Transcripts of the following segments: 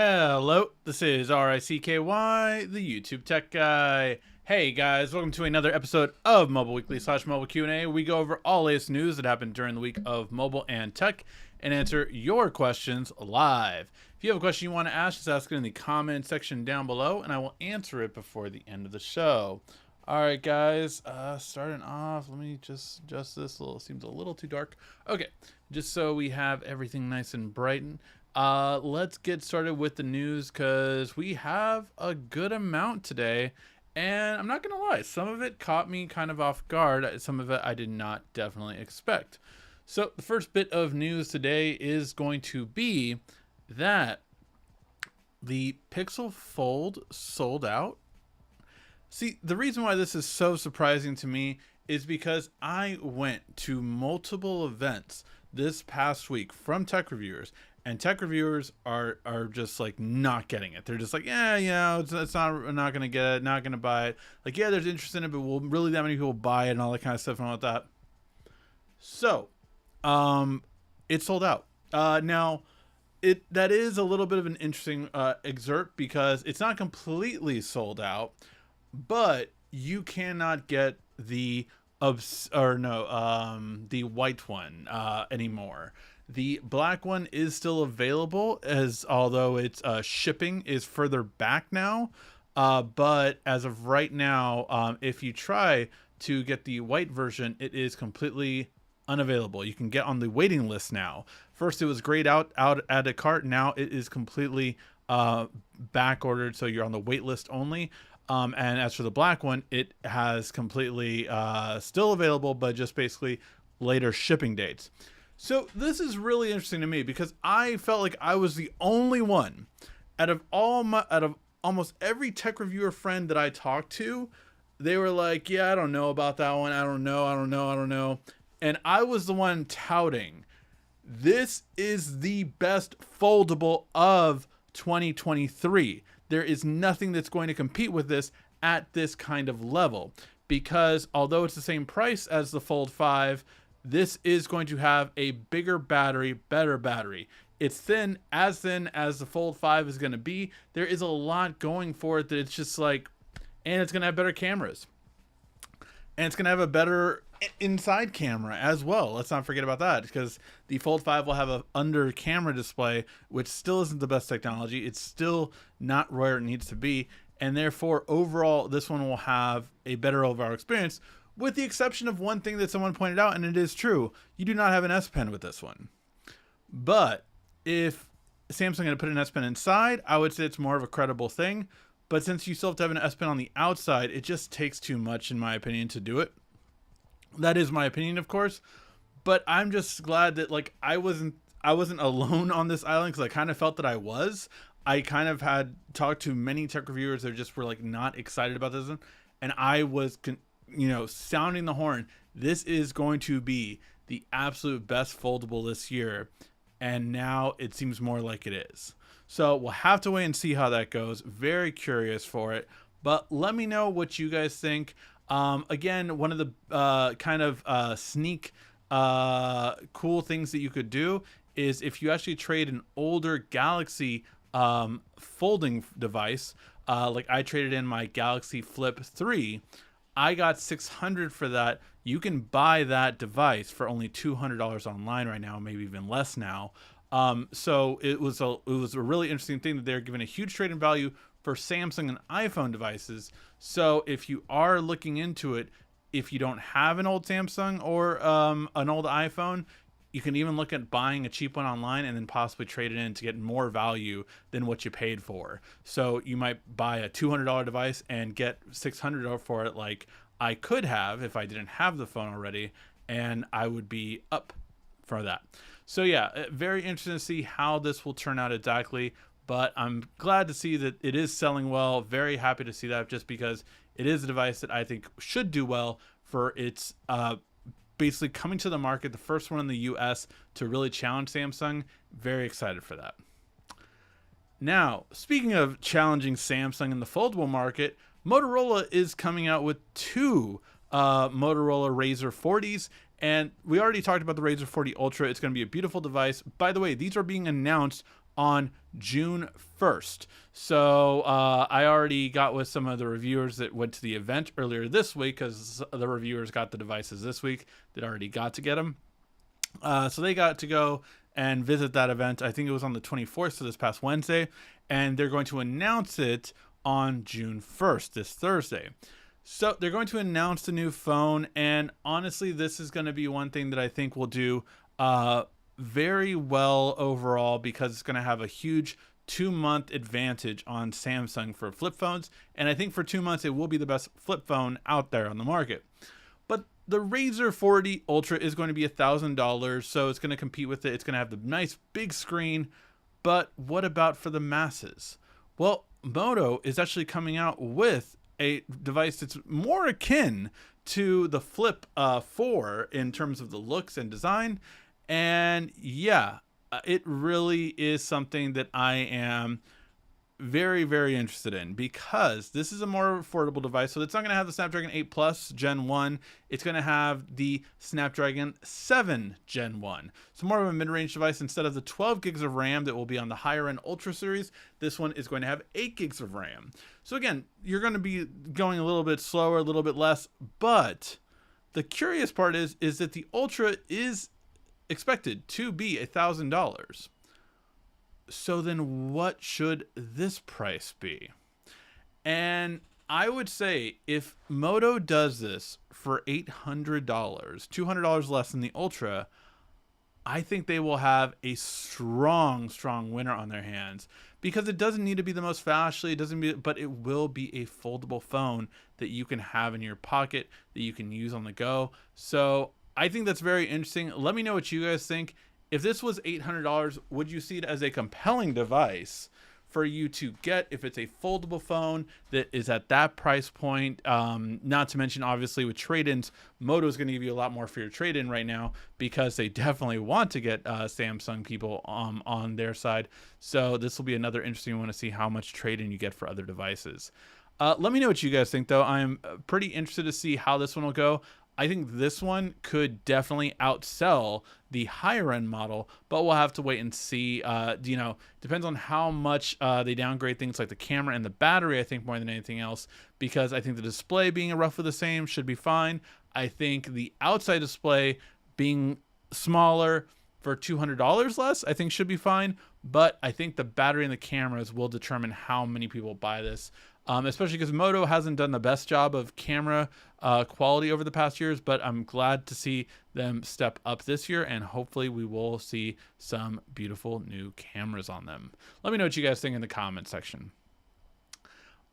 Hello, this is RICKY, the YouTube Tech Guy. Hey guys, welcome to another episode of Mobile Weekly / Mobile Q&A. We go over all latest news that happened during the week of mobile and tech and answer your questions live. If you have a question you want to ask, just ask it in the comment section down below and I will answer it before the end of the show. Alright guys, starting off, let me just adjust this. Seems a little too dark. Okay, just so we have everything nice and bright. Let's get started with the news because we have a good amount today, and I'm not gonna lie, some of it caught me kind of off guard. Some of it I did not definitely expect. So the first bit of news today is going to be that the Pixel Fold sold out. See, the reason why this is so surprising to me is because I went to multiple events this past week from tech reviewers, and tech reviewers are just like not getting it. They're just like, yeah, it's not, we're not gonna get it, not gonna buy it. Like, yeah, there's interest in it, but will really that many people buy it and all that kind of stuff and all that. So, it sold out. Now, that is a little bit of an interesting excerpt because it's not completely sold out, but you cannot get the the white one anymore. The black one is still available, although its shipping is further back now. But as of right now, if you try to get the white version, it is completely unavailable. You can get on the waiting list now. First, it was grayed out at a cart. Now it is completely back ordered, so you're on the wait list only. And as for the black one, it has completely still available, but just basically later shipping dates. So this is really interesting to me because I felt like I was the only one out of almost every tech reviewer friend that I talked to. They were like, yeah, I don't know about that one. I don't know. And I was the one touting, this is the best foldable of 2023. There is nothing that's going to compete with this at this kind of level, because although it's the same price as the Fold 5, this is going to have a bigger battery, better battery. It's thin as the Fold 5 is going to be. There is a lot going for it that it's just like, and it's going to have better cameras. And it's going to have a better inside camera as well. Let's not forget about that, because the Fold 5 will have a under camera display, which still isn't the best technology. It's still not where it needs to be. And therefore, overall, this one will have a better overall experience, with the exception of one thing that someone pointed out, and it is true. You do not have an S Pen with this one. But if Samsung going to put an S Pen inside, I would say it's more of a credible thing. But since you still have to have an S Pen on the outside, it just takes too much, in my opinion, to do it. That is my opinion, of course. But I'm just glad that like I wasn't alone on this island, because I kind of felt that I was. I kind of had talked to many tech reviewers that just were like not excited about this one, and I was sounding the horn. This is going to be the absolute best foldable this year, and now it seems more like it is. So we'll have to wait and see how that goes. Very curious for it, but let me know what you guys think. Again, one of the sneak cool things that you could do is if you actually trade an older Galaxy folding device, like I traded in my Galaxy Flip 3, I got $600 for that. You can buy that device for only $200 online right now, maybe even less now. So it was a really interesting thing that they're giving a huge trade-in value for Samsung and iPhone devices. So if you are looking into it, if you don't have an old Samsung or an old iPhone, you can even look at buying a cheap one online and then possibly trade it in to get more value than what you paid for. So you might buy a $200 device and get $600 for it, like I could have if I didn't have the phone already, and I would be up for that. So yeah, very interesting to see how this will turn out exactly, but I'm glad to see that it is selling well. Very happy to see that, just because it is a device that I think should do well for its basically coming to the market, the first one in the US to really challenge Samsung. Very excited for that. Now, speaking of challenging Samsung in the foldable market, Motorola is coming out with two Motorola Razr 40s, and we already talked about the Razr 40 Ultra. It's going to be a beautiful device. By the way, these are being announced on June 1st. So I already got with some of the reviewers that went to the event earlier this week, because the reviewers got the devices this week that already got to get them. So they got to go and visit that event. I think it was on the 24th, so this past Wednesday, and they're going to announce it on June 1st, this Thursday. So they're going to announce the new phone, and honestly, this is going to be one thing that I think will do very well overall, because it's going to have a huge 2-month advantage on Samsung for flip phones, and I think for 2 months it will be the best flip phone out there on the market. But the Razr 40 Ultra is going to be $1,000, so it's going to compete with it. It's going to have the nice big screen, but what about for the masses? Well, Moto is actually coming out with a device that's more akin to the Flip 4 in terms of the looks and design. And yeah, it really is something that I am very, very interested in, because this is a more affordable device. So it's not going to have the Snapdragon 8 Plus Gen 1. It's going to have the Snapdragon 7 Gen 1. So more of a mid-range device. Instead of the 12 gigs of RAM that will be on the higher end Ultra series, this one is going to have 8 gigs of RAM. So again, you're going to be going a little bit slower, a little bit less. But the curious part is that the Ultra is expected to be $1,000. So then what should this price be? And I would say if Moto does this for $800, $200 less than the Ultra, I think they will have a strong winner on their hands, because it doesn't need to be the most flashy, but it will be a foldable phone that you can have in your pocket, that you can use on the go. So I think that's very interesting. Let me know what you guys think. If this was $800, would you see it as a compelling device for you to get if it's a foldable phone that is at that price point? Not to mention, obviously, with trade-ins, Moto is going to give you a lot more for your trade-in right now, because they definitely want to get Samsung people on their side. So this will be another interesting one to see how much trade-in you get for other devices. Let me know what you guys think, though. I'm pretty interested to see how this one will go. I think this one could definitely outsell the higher end model, but we'll have to wait and see. Depends on how much they downgrade things like the camera and the battery, I think, more than anything else, because I think the display being roughly the same should be fine. I think the outside display being smaller for $200 less, I think should be fine. But I think the battery and the cameras will determine how many people buy this. Especially because Moto hasn't done the best job of camera quality over the past years, but I'm glad to see them step up this year, and hopefully we will see some beautiful new cameras on them. Let me know what you guys think in the comment section.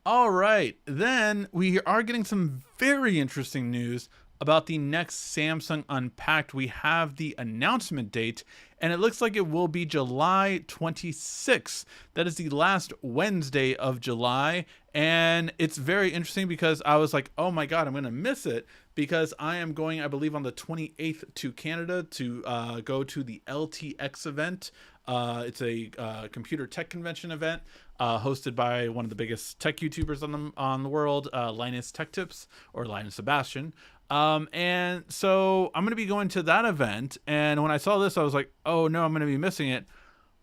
All right, then we are getting some very interesting news about the next Samsung Unpacked. We have the announcement date, and it looks like it will be July 26th. That is the last Wednesday of July, and it's very interesting because I was like, oh my god, I'm going to miss it, because I am going, I believe, on the 28th to Canada to go to the LTX event. It's a computer tech convention event hosted by one of the biggest tech YouTubers on the world, Linus Tech Tips, or Linus Sebastian. And so I'm going to be going to that event. And when I saw this, I was like, oh no, I'm going to be missing it.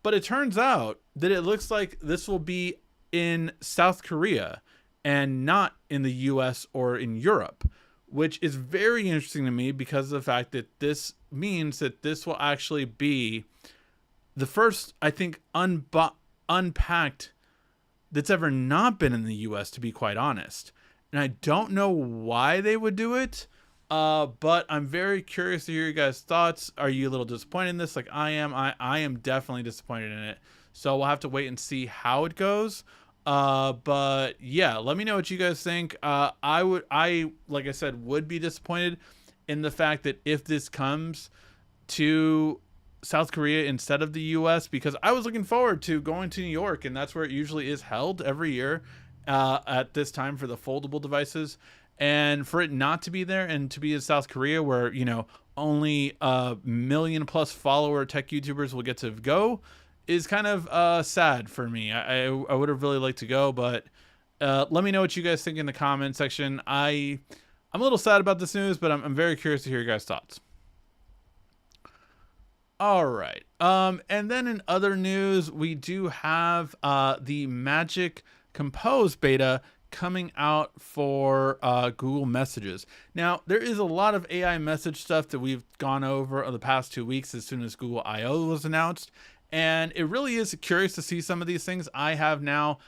But it turns out that it looks like this will be in South Korea and not in the US or in Europe, which is very interesting to me, because of the fact that this means that this will actually be the first, I think, Unpacked that's ever not been in the US, to be quite honest. And I don't know why they would do it, but I'm very curious to hear you guys' thoughts. Are you a little disappointed in this, like I am? I am definitely disappointed in it. So we'll have to wait and see how it goes. But yeah, let me know what you guys think. Like I said, would be disappointed in the fact that if this comes to South Korea instead of the US, because I was looking forward to going to New York, and that's where it usually is held every year at this time for the foldable devices. And for it not to be there and to be in South Korea, where, you know, only a million plus follower tech YouTubers will get to go, is kind of sad for me. I would have really liked to go, but let me know what you guys think in the comment section. I'm a little sad about this news, but I'm very curious to hear your guys' thoughts. All right. And then in other news, we do have the Magic Compose beta coming out for Google Messages. Now, there is a lot of AI message stuff that we've gone over the past 2 weeks as soon as Google I/O was announced, and it really is curious to see some of these things. I have now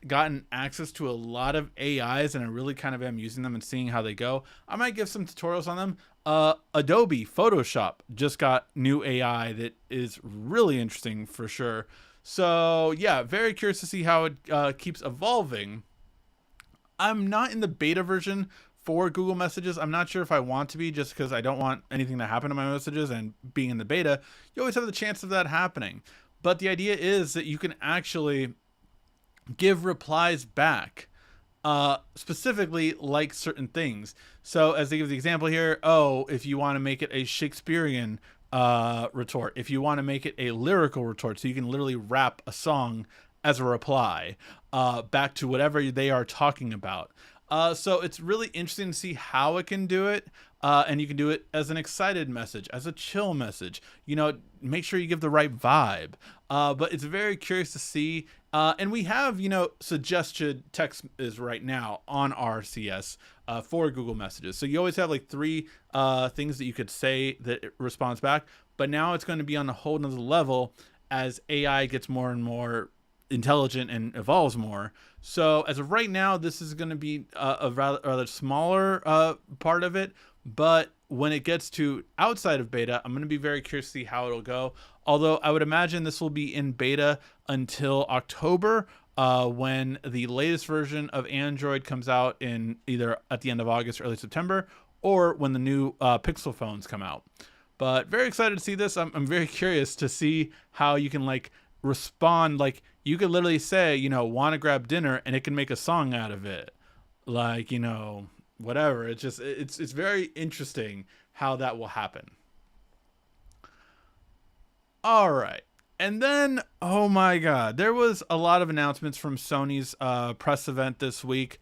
gotten access to a lot of AIs, and I really kind of am using them and seeing how they go. I might give some tutorials on them. Adobe Photoshop just got new AI that is really interesting for sure. So yeah, very curious to see how it keeps evolving. I'm not in the beta version for Google Messages. I'm not sure if I want to be, just because I don't want anything to happen to my messages, and being in the beta, you always have the chance of that happening. But the idea is that you can actually give replies back, specifically like certain things. So as they give the example here, oh, if you want to make it a Shakespearean retort, if you want to make it a lyrical retort, so you can literally rap a song as a reply back to whatever they are talking about. So it's really interesting to see how it can do it. And you can do it as an excited message, as a chill message, make sure you give the right vibe. But it's very curious to see. And we have, suggested text is right now on RCS for Google Messages. So you always have like 3 things that you could say that it responds back. But now it's going to be on a whole nother level as AI gets more and more intelligent and evolves more. So as of right now, this is going to be a rather smaller part of it. But when it gets to outside of beta, I'm going to be very curious to see how it'll go. Although I would imagine this will be in beta until October, when the latest version of Android comes out in either at the end of August or early September, or when the new Pixel phones come out. But very excited to see this. I'm very curious to see how you can respond. Like, you could literally say, want to grab dinner, and it can make a song out of it. Whatever. It's very interesting how that will happen. All right. And then, oh my God, there was a lot of announcements from Sony's press event this week.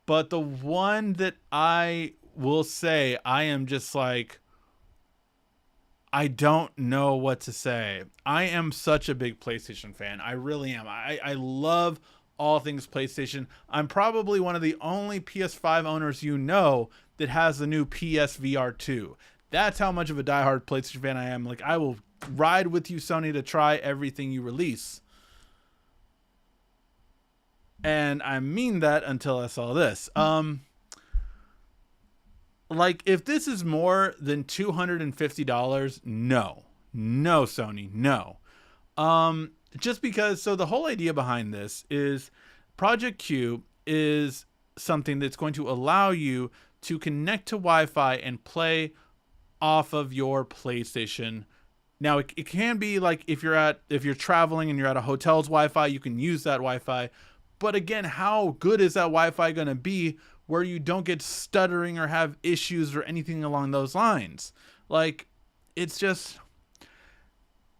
But the one that I will say, I am just like, I don't know what to say. I am such a big PlayStation fan. I really am. I love all things PlayStation. I'm probably one of the only PS5 owners that has the new PSVR 2. That's how much of a diehard PlayStation fan I am. Like, I will ride with you, Sony, to try everything you release. And I mean that until I saw this. If this is more than $250, no, Sony, no. Just because, so the whole idea behind this is Project Q is something that's going to allow you to connect to Wi-Fi and play off of your PlayStation. Now, it can be like if you're traveling and you're at a hotel's Wi-Fi, you can use that Wi-Fi. But again, how good is that Wi-Fi going to be where you don't get stuttering or have issues or anything along those lines? It's just,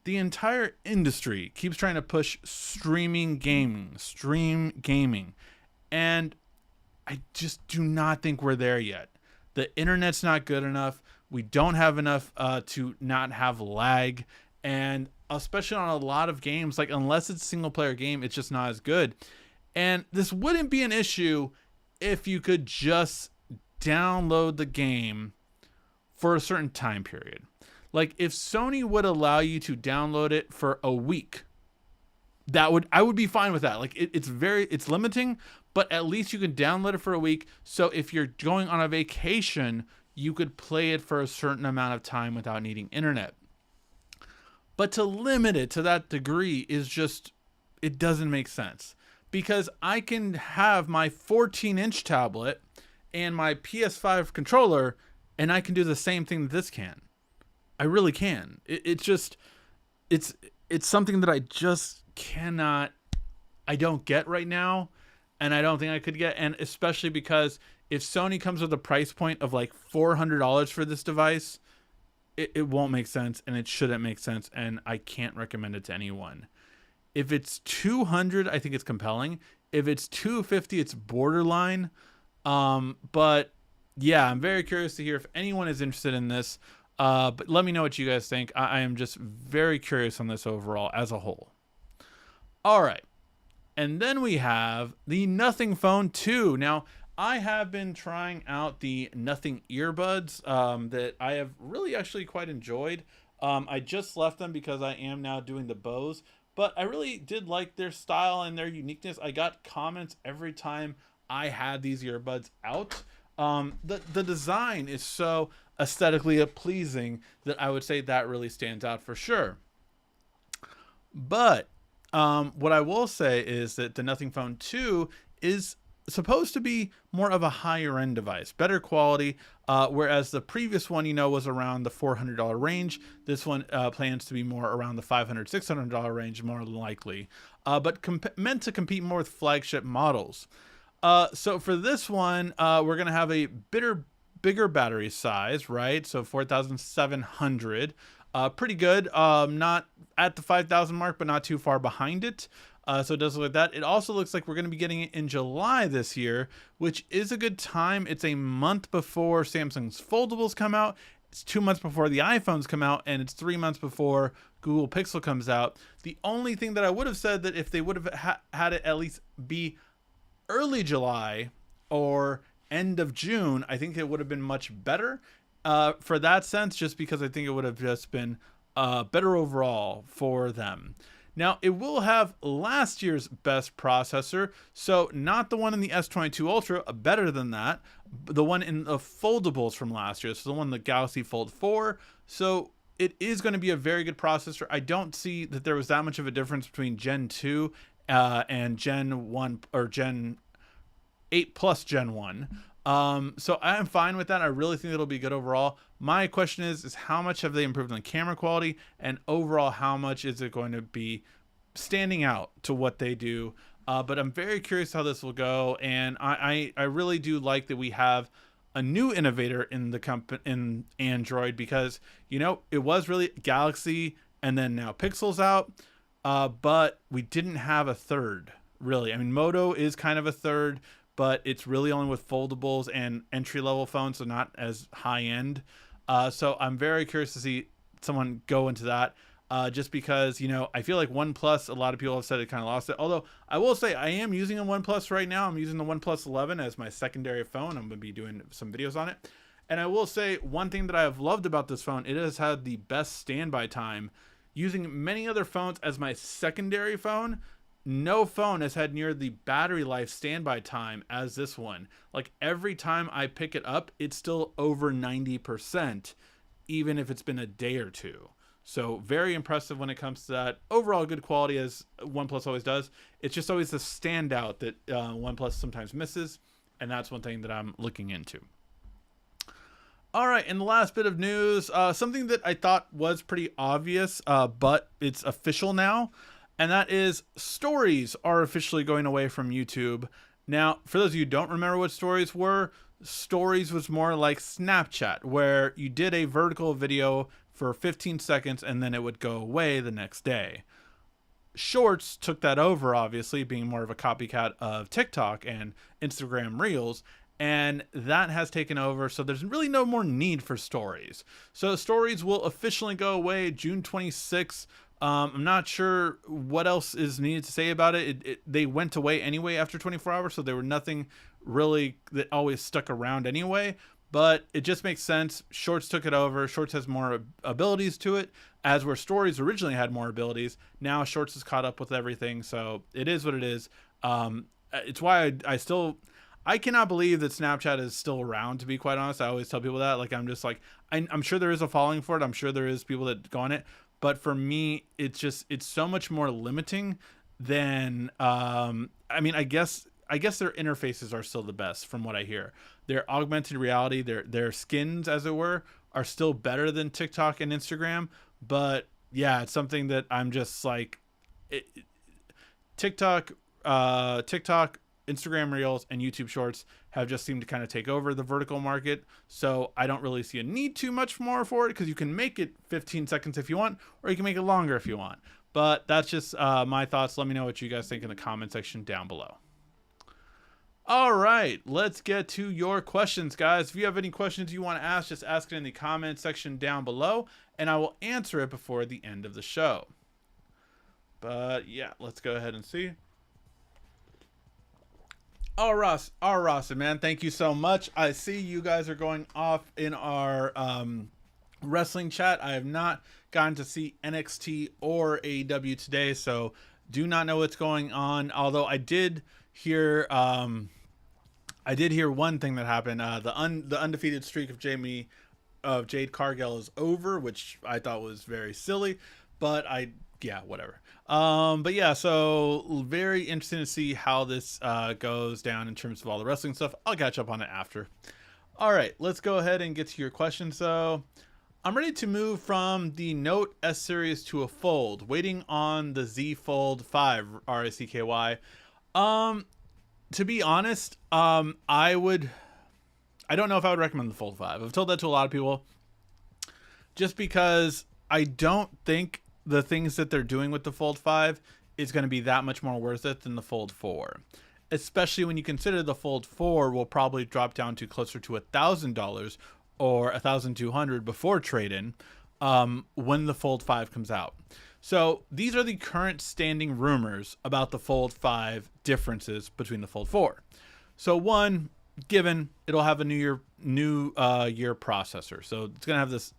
the entire industry keeps trying to push stream gaming. And I just do not think we're there yet. The internet's not good enough. We don't have enough to not have lag. And especially on a lot of games, unless it's a single player game, it's just not as good. And this wouldn't be an issue if you could just download the game for a certain time period. If Sony would allow you to download it for a week, I would be fine with that. It's limiting, but at least you can download it for a week. So if you're going on a vacation, you could play it for a certain amount of time without needing internet. But to limit it to that degree is just, it doesn't make sense. Because I can have my 14-inch tablet and my PS5 controller, and I can do the same thing that this can. I really can. It's something that I just I don't get right now, and I don't think I could get. And especially because if Sony comes with a price point of $400 for this device, it won't make sense, and it shouldn't make sense, and I can't recommend it to anyone. If it's $200, I think it's compelling. If it's $250, it's borderline. But yeah, I'm very curious to hear if anyone is interested in this. But let me know what you guys think. I am just very curious on this overall as a whole. All right. And then we have the Nothing Phone 2. Now, I have been trying out the Nothing earbuds that I have really actually quite enjoyed. I just left them because I am now doing the Bose, but I really did like their style and their uniqueness. I got comments every time I had these earbuds out. The design is so aesthetically pleasing that I would say that really stands out for sure. But what I will say is that the Nothing Phone 2 is supposed to be more of a higher end device, better quality, whereas the previous one, was around the $400 range. This one plans to be more around the $500, $600 range, more than likely, but meant to compete more with flagship models. So for this one, we're going to have a bigger battery size, right? So 4,700. Pretty good. Not at the 5,000 mark, but not too far behind it. So it does look like that. It also looks like we're going to be getting it in July this year, which is a good time. It's a month before Samsung's foldables come out. It's 2 months before the iPhones come out, and it's 3 months before Google Pixel comes out. The only thing that I would have said that if they would have had it at least be early July or end of June, I think it would have been much better for that sense, just because I think it would have just been better overall for them. Now, it will have last year's best processor, so not the one in the S22 Ultra, better than that, the one in the foldables from last year, so the one in the Galaxy Fold 4. So it is going to be a very good processor. I don't see that there was that much of a difference between Gen 2 and Gen 1 or Gen 8 plus Gen 1. So I'm fine with that. I really think it'll be good overall. My question is how much have they improved on the camera quality, and overall, how much is it going to be standing out to what they do? But I'm very curious how this will go. And I really do like that we have a new innovator in the in Android, because, it was really Galaxy and then now Pixel's out. But we didn't have a third, really. I mean, Moto is kind of a third, but it's really only with foldables and entry-level phones, so not as high-end. So I'm very curious to see someone go into that, just because, I feel like OnePlus, a lot of people have said it kind of lost it. Although, I will say, I am using a OnePlus right now. I'm using the OnePlus 11 as my secondary phone. I'm going to be doing some videos on it. And I will say, one thing that I have loved about this phone, it has had the best standby time. Using many other phones as my secondary phone, no phone has had near the battery life standby time as this one. Like, every time I pick it up, it's still over 90%, even if it's been a day or two. So very impressive when it comes to that. Overall, good quality, as OnePlus always does. It's just always the standout that OnePlus sometimes misses, and that's one thing that I'm looking into. All right, and the last bit of news, something that I thought was pretty obvious, but it's official now. And that is, stories are officially going away from YouTube. Now, for those of you who don't remember what stories were, stories was more like Snapchat, where you did a vertical video for 15 seconds and then it would go away the next day. Shorts took that over, obviously, being more of a copycat of TikTok and Instagram Reels, and that has taken over, so there's really no more need for stories. So stories will officially go away June 26th. I'm not sure what else is needed to say about it. They went away anyway after 24 hours, so there were nothing really that always stuck around anyway. But it just makes sense. Shorts took it over. Shorts has more abilities to it, as where stories originally had more abilities. Now Shorts is caught up with everything, so it is what it is. It's why I cannot believe that Snapchat is still around, to be quite honest. I always tell people that. Like, I'm just like, I'm sure there is a following for it. I'm sure there is people that go on it. But for me, it's so much more limiting than, I guess their interfaces are still the best from what I hear. Their augmented reality, their skins, as it were, are still better than TikTok and Instagram. But yeah, it's something that I'm just like, TikTok, Instagram Reels, and YouTube Shorts have just seemed to kind of take over the vertical market. So I don't really see a need too much more for it, because you can make it 15 seconds if you want, or you can make it longer if you want. But that's just my thoughts. Let me know what you guys think in the comment section down below. All right, let's get to your questions, guys. If you have any questions you want to ask, just ask it in the comment section down below, and I will answer it before the end of the show. But yeah, let's go ahead and see. Oh, Ross, man, thank you so much. I see you guys are going off in our wrestling chat. I have not gotten to see NXT or AEW today, so do not know what's going on. Although I did hear one thing that happened. The undefeated streak of Jade Cargill is over, which I thought was very silly, but yeah, whatever. But yeah, so very interesting to see how this goes down in terms of all the wrestling stuff. I'll catch up on it after. All right, let's go ahead and get to your questions. So I'm ready to move from the Note S series to a Fold, waiting on the Z Fold 5 RSCKY. To be honest, I don't know if I would recommend the Fold 5. I've told that to a lot of people, just because I don't think the things that they're doing with the Fold 5 is going to be that much more worth it than the Fold 4. Especially when you consider the Fold 4 will probably drop down to closer to $1,000 or $1,200 before trade-in when the Fold 5 comes out. So these are the current standing rumors about the Fold 5 differences between the Fold 4. So one, given it'll have a new year processor. So it's going to have this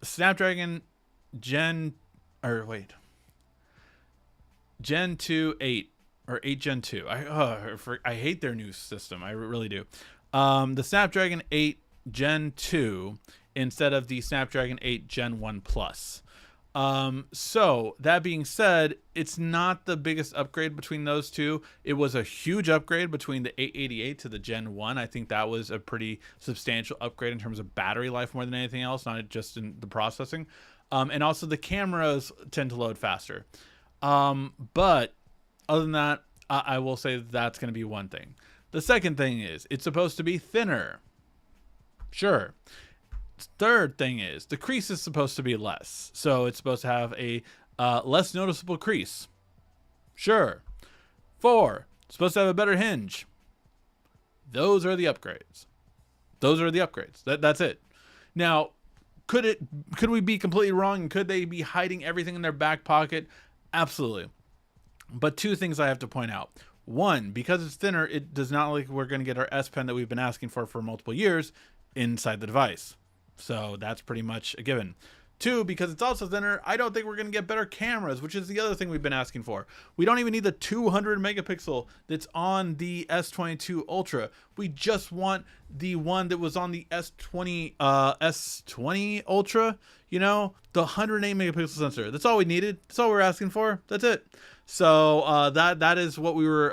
Snapdragon Gen 2 8 or 8 Gen 2. I hate their new system. I really do. The Snapdragon 8 Gen 2 instead of the Snapdragon 8 Gen 1 Plus. So that being said, it's not the biggest upgrade between those two. It was a huge upgrade between the 888 to the Gen 1. I think that was a pretty substantial upgrade in terms of battery life more than anything else, not just in the processing. And also the cameras tend to load faster. But other than that, I will say that's going to be one thing. The second thing is it's supposed to be thinner. Sure. Third thing is the crease is supposed to be less. So it's supposed to have a less noticeable crease. Sure. 4, it's supposed to have a better hinge. Those are the upgrades. That's it. Now, could we be completely wrong? Could they be hiding everything in their back pocket? Absolutely. But two things I have to point out. One, because it's thinner, it does not look like we're going to get our S Pen that we've been asking for multiple years inside the device. So that's pretty much a given. 2, because it's also thinner, I don't think we're going to get better cameras, which is the other thing we've been asking for. We don't even need the 200 megapixel that's on the S22 Ultra. We just want the one that was on the S20 Ultra, the 108 megapixel sensor. That's all we needed. That's all we're asking for. That's it. So that is what we were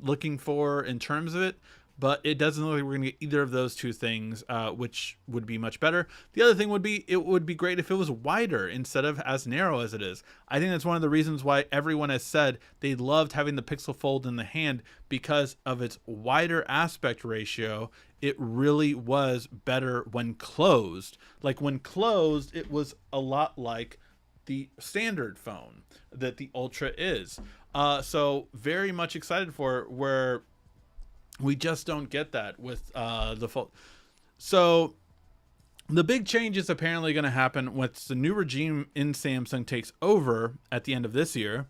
looking for in terms of it. But it doesn't look like we're going to get either of those two things, which would be much better. The other thing would be, it would be great if it was wider instead of as narrow as it is. I think that's one of the reasons why everyone has said they loved having the Pixel Fold in the hand, because of its wider aspect ratio. It really was better when closed. Like when closed, it was a lot like the standard phone that the Ultra is. So very much excited for it, where we just don't get that with the Fold. So the big change is apparently going to happen once the new regime in Samsung takes over at the end of this year.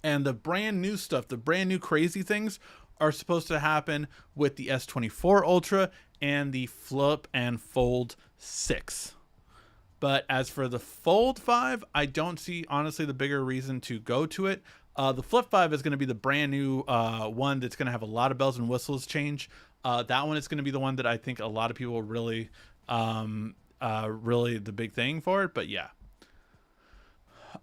And the brand new stuff, the brand new crazy things are supposed to happen with the S24 Ultra and the Flip and Fold 6. But as for the Fold 5, I don't see, honestly, the bigger reason to go to it. The Flip 5 is going to be the brand new one that's going to have a lot of bells and whistles change. That one is going to be the one that I think a lot of people really the big thing for it. But yeah.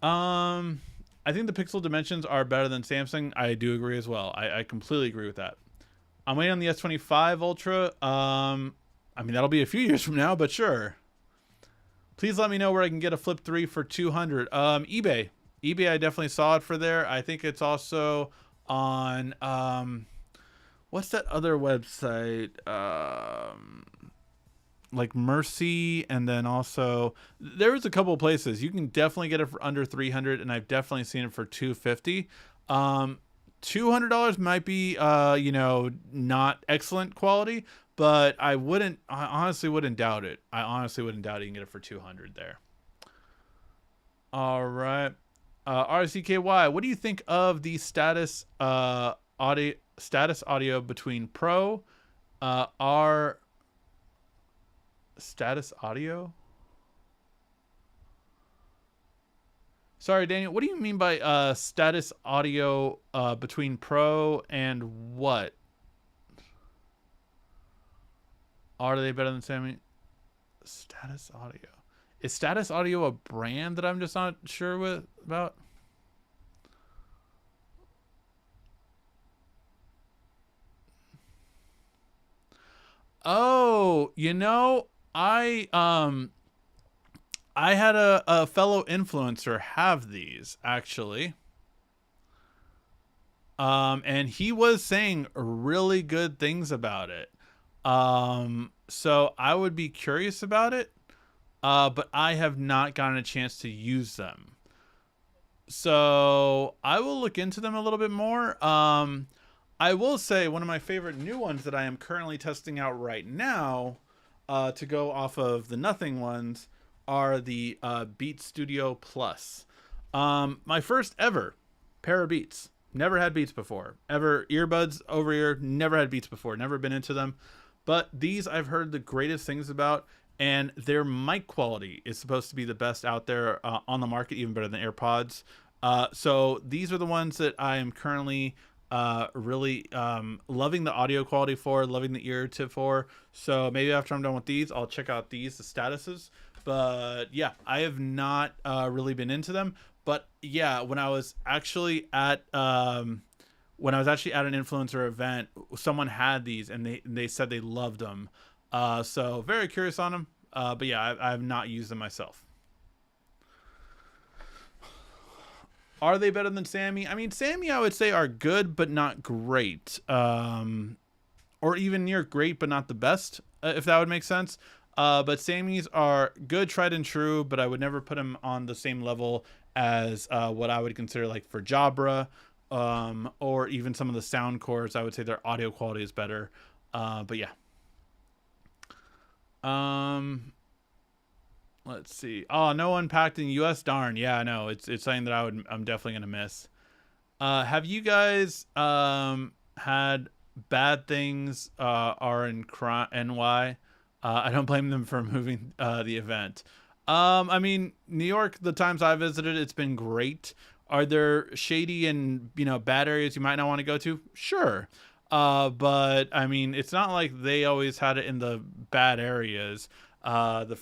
I think the pixel dimensions are better than Samsung. I do agree as well. I completely agree with that. I'm waiting on the S25 Ultra. That'll be a few years from now, but sure. Please let me know where I can get a Flip 3 for $200. eBay. I definitely saw it for there. I think it's also on what's that other website? Like Mercy, and then also there was a couple of places you can definitely get it for under $300, and I've definitely seen it for $250. Um, $200 might be, not excellent quality, but I honestly wouldn't doubt it. I honestly wouldn't doubt it. You can get it for 200 there. All right. RCKY, what do you think of the status audio between Pro, R status audio? Sorry, Daniel. What do you mean by status audio between Pro and what? Are they better than Sammy? Status audio. Is status audio a brand that I'm just not sure about? Oh, I had a fellow influencer have these actually. And he was saying really good things about it. So I would be curious about it. But I have not gotten a chance to use them. So I will look into them a little bit more. I will say one of my favorite new ones that I am currently testing out right now, to go off of the nothing ones, are the Beats Studio Plus. My first ever pair of Beats. Never had Beats before. Ever earbuds over ear. Never had Beats before. Never been into them. But these I've heard the greatest things about. And their mic quality is supposed to be the best out there on the market, even better than AirPods. So these are the ones that I am currently really loving the audio quality for, loving the ear tip for. So maybe after I'm done with these, I'll check out the statuses. But yeah, I have not really been into them. But yeah, when I was actually at an influencer event, someone had these and they said they loved them. So very curious on them. But yeah, I have not used them myself. Are they better than Sammy? I mean, Sammy, I would say, are good, but not great. Or even near great, but not the best, if that would make sense. But Sammy's are good, tried and true, but I would never put them on the same level as what I would consider like for Jabra, or even some of the sound cores. I would say their audio quality is better. But yeah. Let's see. Oh, no Unpacked in US. Darn. Yeah, I know. It's something that I'm definitely gonna miss. Have you guys had bad things are in NY? I don't blame them for moving the event. I mean, New York, the times I visited, it's been great. Are there shady and bad areas you might not want to go to? Sure. But I mean, it's not like they always had it in the bad areas. The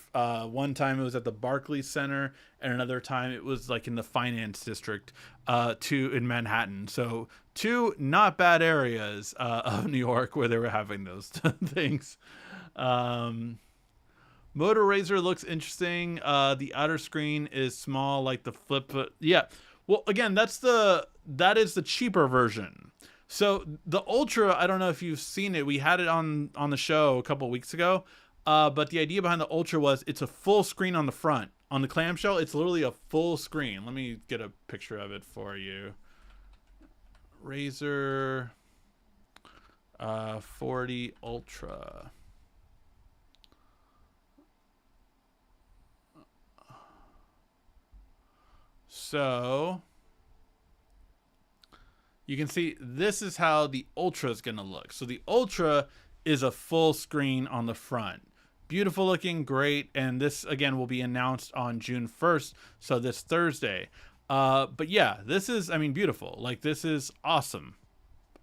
one time it was at the Barclays Center, and another time it was like in the finance district, in Manhattan. So two not bad areas of New York where they were having those things. Moto Razr looks interesting. The outer screen is small, like the flip. Yeah. Well, again, that is the cheaper version. So the Ultra, I don't know if you've seen it. We had it on the show a couple weeks ago. But the idea behind the Ultra was it's a full screen on the front. On the clamshell, it's literally a full screen. Let me get a picture of it for you. Razr 40 Ultra. So you can see this is how the Ultra is going to look. So the Ultra is a full screen on the front. Beautiful looking, great. And this, again, will be announced on June 1st. So this Thursday. But yeah, this is, I mean, beautiful. Like, this is awesome.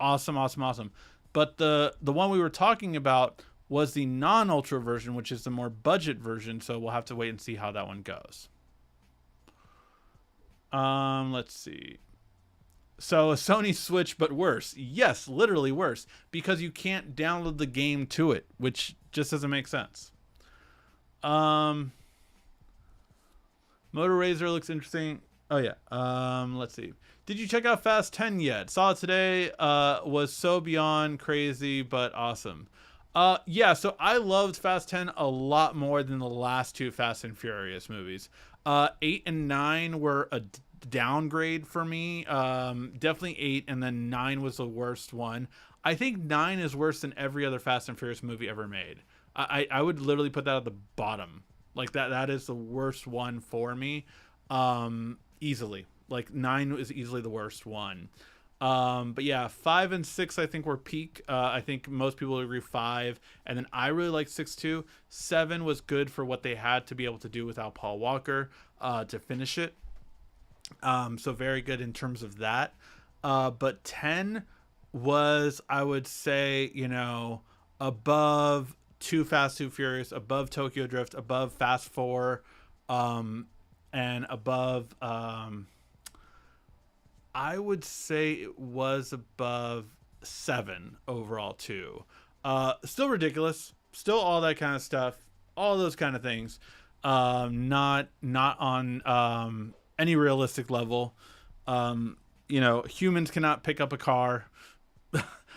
Awesome, awesome, awesome. But the one we were talking about was the non-Ultra version, which is the more budget version. So we'll have to wait and see how that one goes. Let's see. So a Sony Switch, but worse. Yes, literally worse. Because you can't download the game to it, which just doesn't make sense. Moto Razr looks interesting. Oh yeah. Let's see. Did you check out Fast 10 yet? Saw it today. Was so beyond crazy, but awesome. Yeah, so I loved Fast 10 a lot more than the last two Fast and Furious movies. 8 and 9 were downgrade for me. Definitely 8, and then 9 was the worst one. I think 9 is worse than every other Fast and Furious movie ever made. I would literally put that at the bottom. Like that is the worst one for me. Easily. Like 9 is easily the worst one. But yeah, 5 and 6 I think were peak. I think most people agree 5, and then I really like 6 too. 7 was good for what they had to be able to do without Paul Walker to finish it. So very good in terms of that. But 10 was, I would say, above Too Fast, Too Furious, above Tokyo Drift, above Fast 4, and above, I would say it was above 7 overall too. Still ridiculous. Still all that kind of stuff. All those kind of things. Not on any realistic level. Humans cannot pick up a car.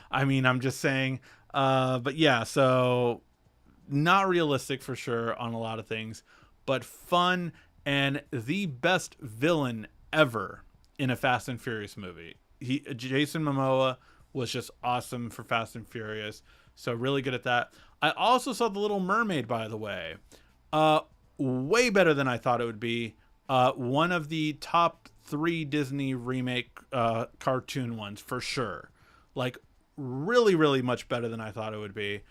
I mean, I'm just saying. But yeah, so not realistic for sure on a lot of things, but fun and the best villain ever in a Fast and Furious movie. Jason Momoa was just awesome for Fast and Furious. So really good at that. I also saw The Little Mermaid, by the way. Way better than I thought it would be. One of the top 3 Disney remake cartoon ones for sure. Like really, really much better than I thought it would be.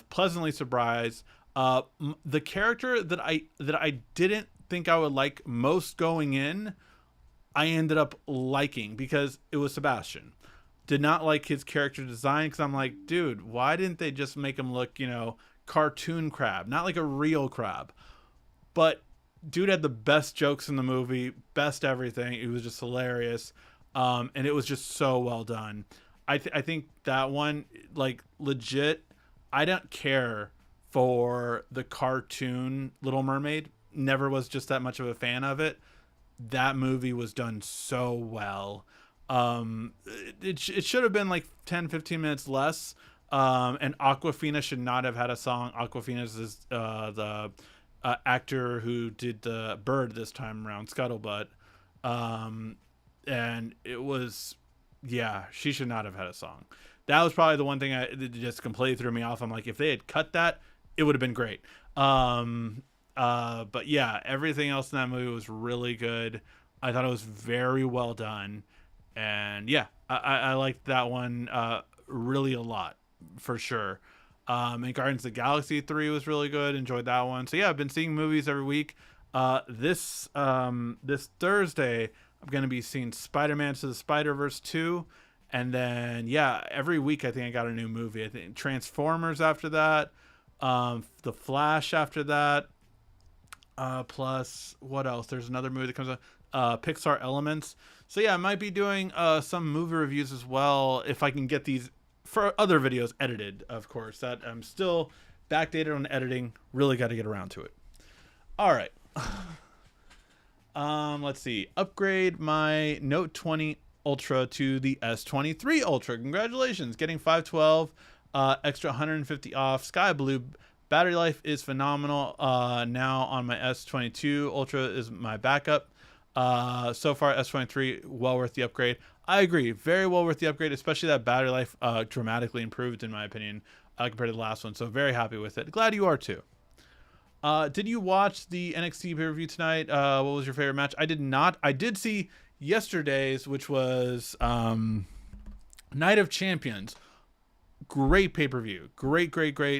Pleasantly surprised. The character that I didn't think I would like most going in, I ended up liking because it was Sebastian. Did not like his character design because I'm like, dude, why didn't they just make him look, cartoon crab, not like a real crab? But dude had the best jokes in the movie, best everything. It was just hilarious, and it was just so well done. I think that one, like legit, I don't care for the cartoon Little Mermaid. Never was just that much of a fan of it. That movie was done so well. It should have been like 10-15 minutes less. And Aquafina should not have had a song. Aquafina is the actor who did the bird this time around, Scuttlebutt. And it was, yeah, she should not have had a song. That was probably the one thing that just completely threw me off. I'm like, if they had cut that, it would have been great. But yeah, everything else in that movie was really good. I thought it was very well done. And yeah, I liked that one really a lot, for sure. And Guardians of the Galaxy 3 was really good. Enjoyed that one. So yeah, I've been seeing movies every week. This Thursday, I'm going to be seeing Spider-Man to the Spider-Verse 2. And then, yeah, every week I think I got a new movie. I think Transformers after that. The Flash after that. Plus, what else? There's another movie that comes out. Pixar Elements. So yeah, I might be doing some movie reviews as well if I can get these for other videos edited, of course. That I'm still backdated on editing. Really got to get around to it. All right. Let's see. Upgrade my Note 20 Ultra to the S23 Ultra. Congratulations, getting 512, extra 150 off. Sky blue. Battery life is phenomenal. Now on my S22 Ultra is my backup. So far S23 well worth the upgrade. I agree, very well worth the upgrade, especially that battery life dramatically improved in my opinion compared to the last one. So very happy with it. Glad you are too. Did you watch the NXT pay-per-view tonight? What was your favorite match? I did not. I did see yesterday's, which was Night of Champions. Great pay-per-view. Great.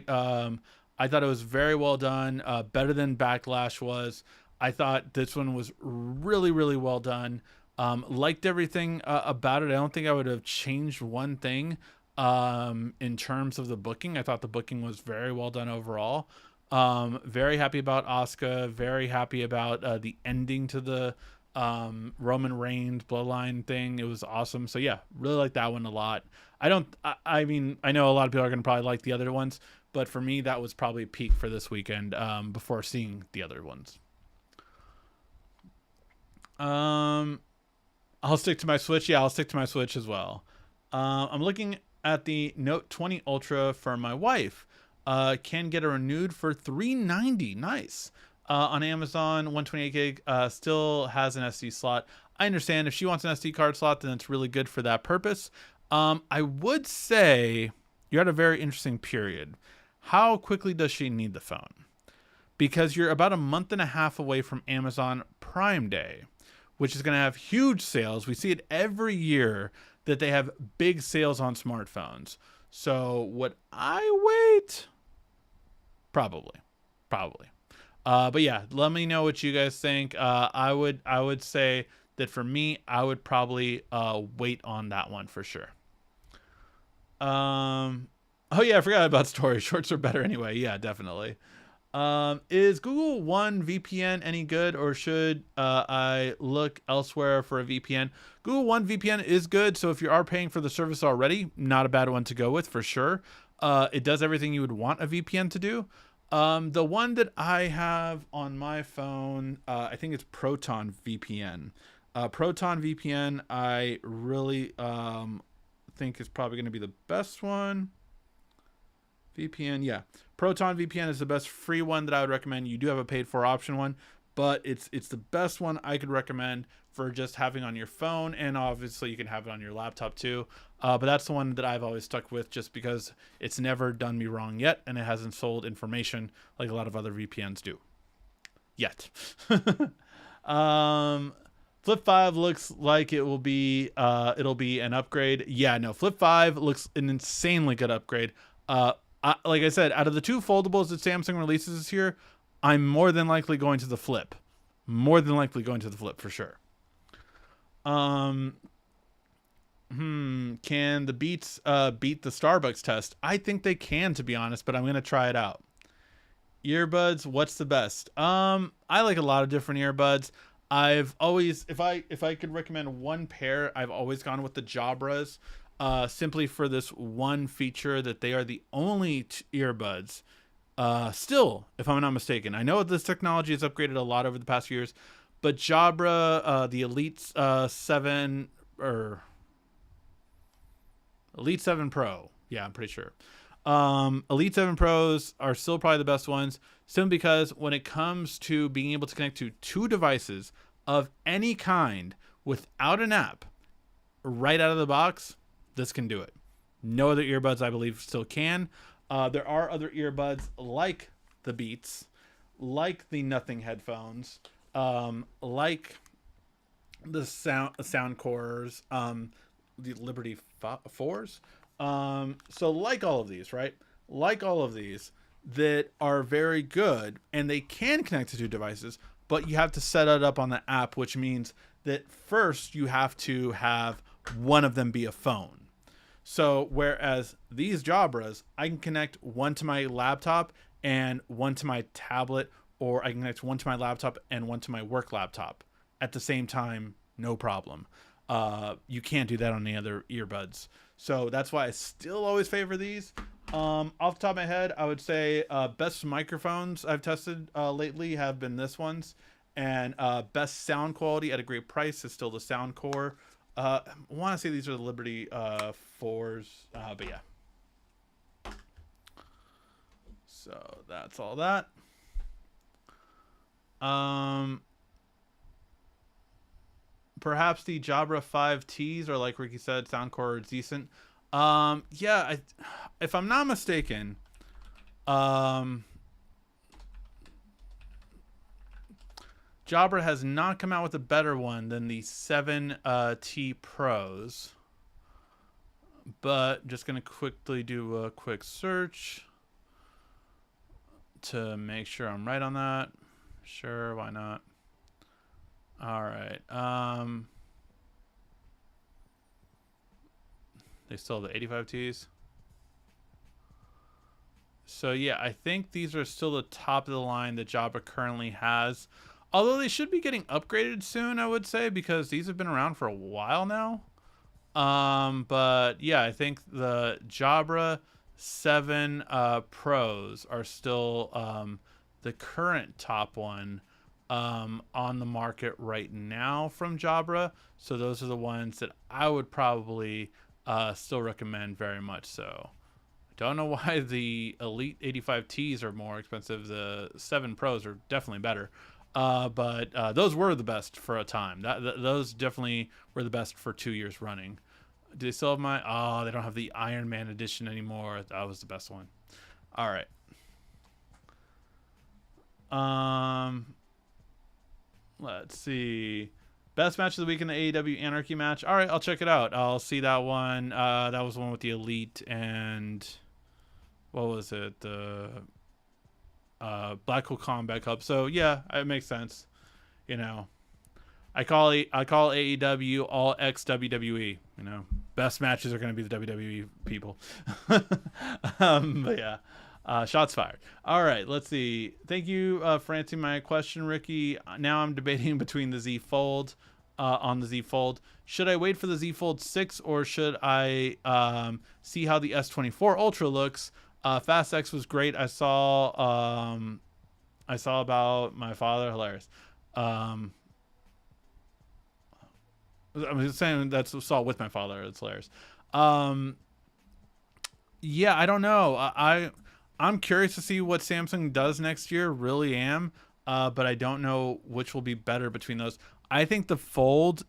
I thought it was very well done. Better than Backlash was. I thought this one was really, really well done. Liked everything about it. I don't think I would have changed one thing in terms of the booking. I thought the booking was very well done overall. Very happy about Asuka. Very happy about the ending to the Roman Reigns bloodline thing. It was awesome. So yeah, really like that one a lot. I mean, I know a lot of people are going to probably like the other ones, but for me, that was probably peak for this weekend before seeing the other ones. I'll stick to my Switch. Yeah, I'll stick to my Switch as well. I'm looking at the Note 20 Ultra for my wife. Can get it renewed for $390. Nice. On Amazon, 128 gig. Still has an SD slot. I understand if she wants an SD card slot, then it's really good for that purpose. I would say you're at a very interesting period. How quickly does she need the phone? Because you're about a month and a half away from Amazon Prime Day, which is going to have huge sales. We see it every year that they have big sales on smartphones. So would I wait? Probably. But yeah, let me know what you guys think. I would say that for me, I would probably wait on that one for sure. Oh yeah, I forgot about stories. Shorts are better anyway. Yeah, definitely. Is Google One VPN any good, or should I look elsewhere for a VPN? Google One VPN is good, so if you are paying for the service already, not a bad one to go with for sure. It does everything you would want a VPN to do. The one that I have on my phone, I think it's Proton VPN. Proton VPN, I really think is probably going to be the best one. VPN, yeah. Proton VPN is the best free one that I would recommend. You do have a paid for option one, but it's the best one I could recommend for just having on your phone, and obviously you can have it on your laptop too. But that's the one that I've always stuck with just because it's never done me wrong yet, and it hasn't sold information like a lot of other VPNs do. Yet. Flip 5 looks like it'll be an upgrade. Yeah, no, Flip 5 looks an insanely good upgrade. Like I said, out of the two foldables that Samsung releases this year, I'm more than likely going to the Flip. More than likely going to the Flip for sure. Can the Beats beat the Starbucks test? I think they can, to be honest, but I'm gonna try it out. Earbuds, what's the best? I like a lot of different earbuds. I've always, if I could recommend one pair, I've always gone with the Jabras. Simply for this one feature that they are the only earbuds. Still, if I'm not mistaken, I know this technology has upgraded a lot over the past years, but Jabra, the Elite 7 or Elite 7 Pro, yeah, I'm pretty sure. Elite 7 Pros are still probably the best ones, simply because when it comes to being able to connect to two devices of any kind without an app, right out of the box, this can do it. No other earbuds, I believe, still can. There are other earbuds like the Beats, like the Nothing headphones, like the Soundcores, the Liberty 4s. So like all of these, right? Like all of these that are very good, and they can connect to two devices, but you have to set it up on the app, which means that first you have to have one of them be a phone. So whereas these Jabras, I can connect one to my laptop and one to my tablet, or I can connect one to my laptop and one to my work laptop at the same time, no problem. You can't do that on any other earbuds. So that's why I still always favor these. Off the top of my head, I would say best microphones I've tested lately have been this ones. And best sound quality at a great price is still the Soundcore. I want to say these are the Liberty 4s, but yeah. So that's all that. Perhaps the Jabra 5Ts, or like Ricky said, Soundcore is decent. Yeah, if I'm not mistaken, Jabra has not come out with a better one than the 7T Pros. But just going to quickly do a quick search to make sure I'm right on that. Sure, why not? All right. They still have the 85Ts. So yeah, I think these are still the top of the line that Jabra currently has. Although they should be getting upgraded soon, I would say, because these have been around for a while now. But yeah, I think the Jabra 7 Pros are still the current top one on the market right now from Jabra. So those are the ones that I would probably still recommend very much so. I don't know why the Elite 85Ts are more expensive. The 7 Pros are definitely better. But those were the best for a time. Those definitely were the best for 2 years running. Do they still have my? Oh, they don't have the Iron Man edition anymore. That was the best one. All right. Um, let's see. Best match of the week in the AEW Anarchy match. All right, I'll check it out. I'll see that one. That was the one with the Elite and what was it? The Black Hole Combat Club. So yeah, it makes sense. You know, I call AEW all ex WWE. You know, best matches are going to be the WWE people. But yeah, shots fired. All right, let's see. Thank you for answering my question, Ricky. Now I'm debating between the Z Fold. On the Z Fold, should I wait for the Z Fold 6 or should I see how the S24 Ultra looks? Fast X was great. I saw about my father. Hilarious. I'm just saying that's saw with my father. It's hilarious. Yeah, I don't know. I'm curious to see what Samsung does next year. Really am. But I don't know which will be better between those. I think the Fold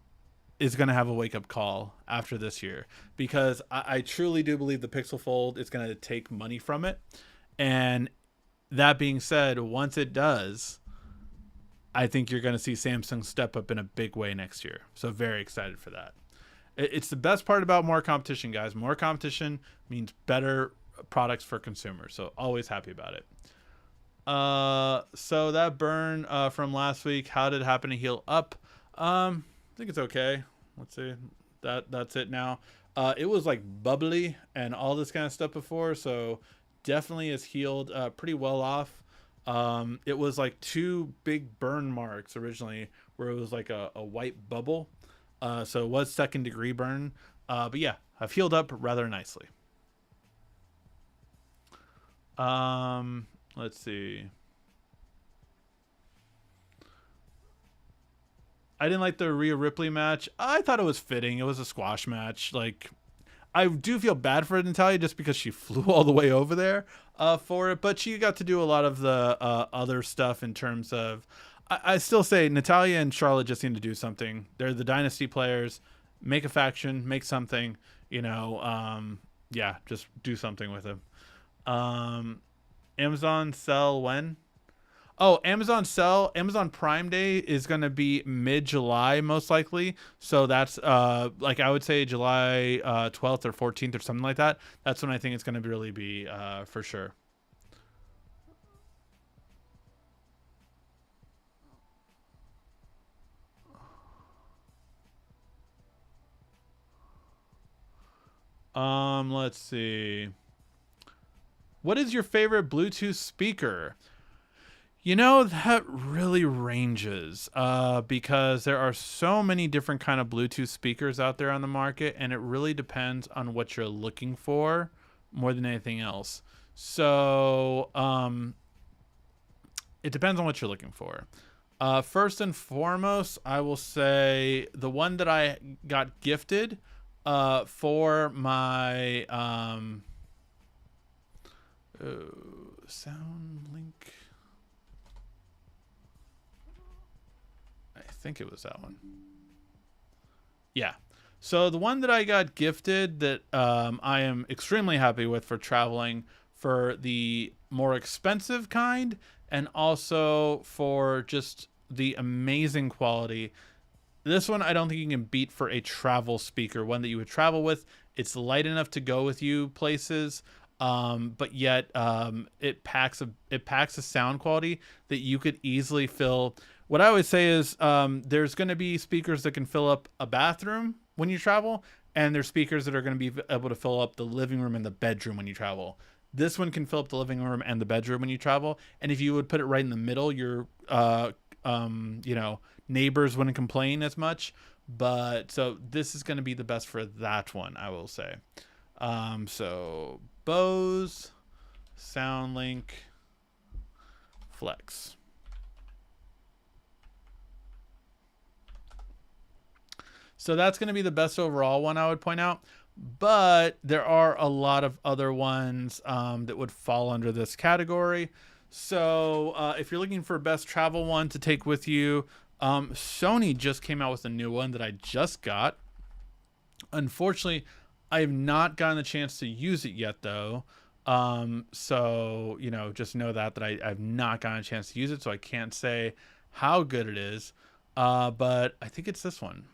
is going to have a wake-up call after this year because I truly do believe the Pixel Fold is going to take money from it. And that being said, once it does, I think you're going to see Samsung step up in a big way next year. So very excited for that. It's the best part about more competition, guys. More competition means better products for consumers. So always happy about it. So that burn from last week, how did it happen to heal up? I think it's okay. Let's see. That's it now. It was like bubbly and all this kind of stuff before, so definitely is healed pretty well off. It was like 2 big burn marks originally where it was like a white bubble. So it was 2nd degree burn. But yeah, I've healed up rather nicely. Let's see. I didn't like the Rhea Ripley match. I thought it was fitting. It was a squash match. Like, I do feel bad for Natalya just because she flew all the way over there for it, but she got to do a lot of the other stuff in terms of. I still say Natalya and Charlotte just need to do something. They're the Dynasty players. Make a faction. Make something. You know. Yeah, just do something with them. Amazon sell when? Oh, Amazon Prime Day is going to be mid-July most likely. So that's like I would say July 12th or 14th or something like that. That's when I think it's going to really be for sure. Let's see. What is your favorite Bluetooth speaker? You know, that really ranges because there are so many different kind of Bluetooth speakers out there on the market, and it really depends on what you're looking for more than anything else. So it depends on what you're looking for. First and foremost, I will say the one that I got gifted for my SoundLink. I think it was that one. Yeah. So the one that I got gifted that I am extremely happy with for traveling for the more expensive kind and also for just the amazing quality. This one I don't think you can beat for a travel speaker, one that you would travel with. It's light enough to go with you places, but yet it packs a sound quality that you could easily fill. What I always say is there's going to be speakers that can fill up a bathroom when you travel, and there's speakers that are going to be able to fill up the living room and the bedroom when you travel. This one can fill up the living room and the bedroom when you travel, and if you would put it right in the middle, your neighbors wouldn't complain as much. But so this is going to be the best for that one, I will say. So Bose SoundLink Flex. So that's going to be the best overall one, I would point out. But there are a lot of other ones that would fall under this category. So if you're looking for best travel one to take with you, Sony just came out with a new one that I just got. Unfortunately, I have not gotten the chance to use it yet, though. So you know, just know that I've not gotten a chance to use it, so I can't say how good it is. But I think it's this one.